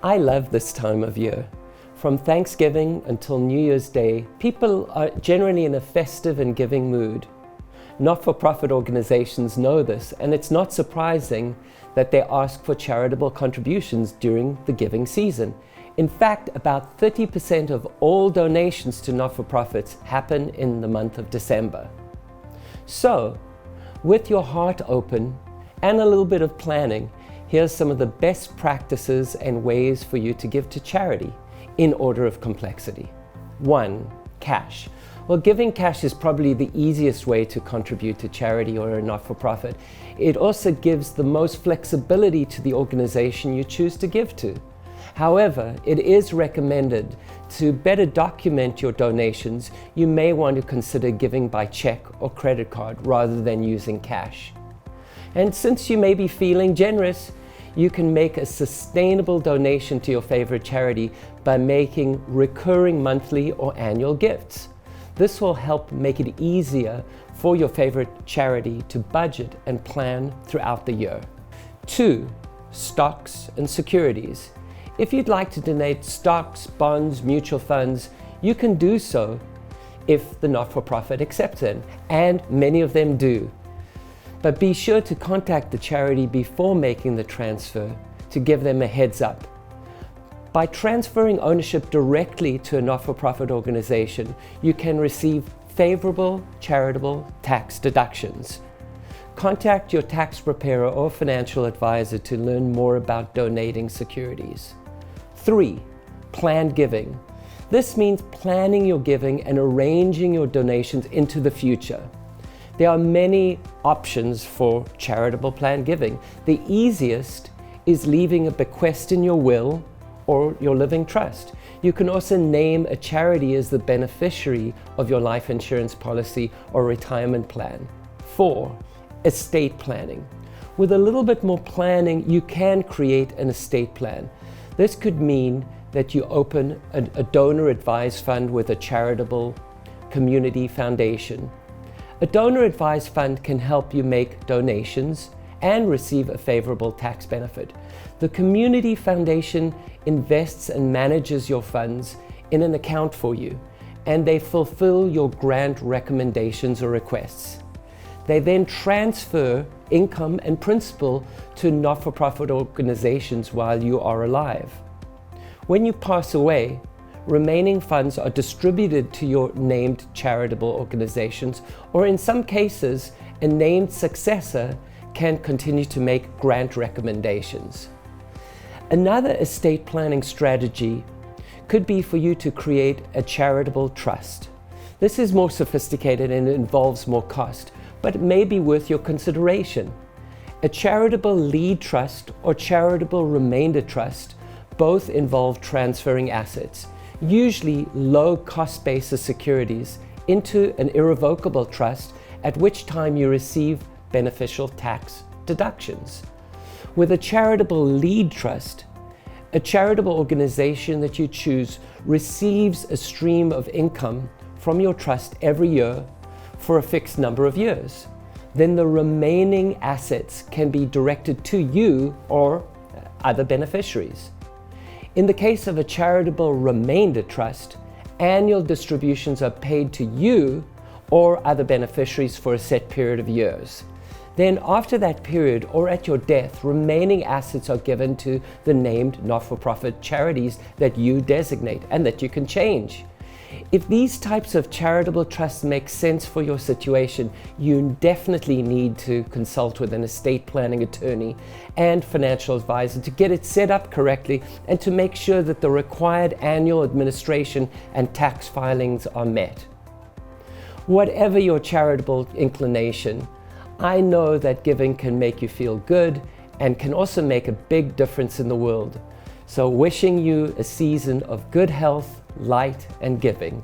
I love this time of year. From Thanksgiving until New Year's Day, people are generally in a festive and giving mood. Not-for-profit organizations know this, and it's not surprising that they ask for charitable contributions during the giving season. In fact, about 30% of all donations to not-for-profits happen in the month of December. So, with your heart open and a little bit of planning, here's some of the best practices and ways for you to give to charity in order of complexity. 1. Cash. Well, giving cash is probably the easiest way to contribute to charity or a not-for-profit. It also gives the most flexibility to the organization you choose to give to. However, it is recommended to better document your donations. You may want to consider giving by check or credit card rather than using cash. And since you may be feeling generous, you can make a sustainable donation to your favorite charity by making recurring monthly or annual gifts. This will help make it easier for your favorite charity to budget and plan throughout the year. 2. Stocks and securities. If you'd like to donate stocks, bonds, mutual funds, you can do so if the not-for-profit accepts them, and many of them do. But be sure to contact the charity before making the transfer to give them a heads up. By transferring ownership directly to a not-for-profit organization, you can receive favorable charitable tax deductions. Contact your tax preparer or financial advisor to learn more about donating securities. 3. Planned giving. This means planning your giving and arranging your donations into the future. There are many options for charitable planned giving. The easiest is leaving a bequest in your will or your living trust. You can also name a charity as the beneficiary of your life insurance policy or retirement plan. 4. Estate planning. With a little bit more planning, you can create an estate plan. This could mean that you open a donor-advised fund with a charitable community foundation. A donor-advised fund can help you make donations and receive a favorable tax benefit. The community foundation invests and manages your funds in an account for you, and they fulfill your grant recommendations or requests. They then transfer income and principal to not-for-profit organizations while you are alive. When you pass away, remaining funds are distributed to your named charitable organizations, or in some cases, a named successor can continue to make grant recommendations. Another estate planning strategy could be for you to create a charitable trust. This is more sophisticated and involves more cost, but it may be worth your consideration. A charitable lead trust or charitable remainder trust both involve transferring assets, usually low cost basis securities, into an irrevocable trust, at which time you receive beneficial tax deductions. With a charitable lead trust, a charitable organization that you choose receives a stream of income from your trust every year for a fixed number of years. Then the remaining assets can be directed to you or other beneficiaries. In the case of a charitable remainder trust, annual distributions are paid to you or other beneficiaries for a set period of years. Then after that period or at your death, remaining assets are given to the named not-for-profit charities that you designate and that you can change. If these types of charitable trusts make sense for your situation, you definitely need to consult with an estate planning attorney and financial advisor to get it set up correctly and to make sure that the required annual administration and tax filings are met. Whatever your charitable inclination, I know that giving can make you feel good and can also make a big difference in the world. So wishing you a season of good health, light, and giving.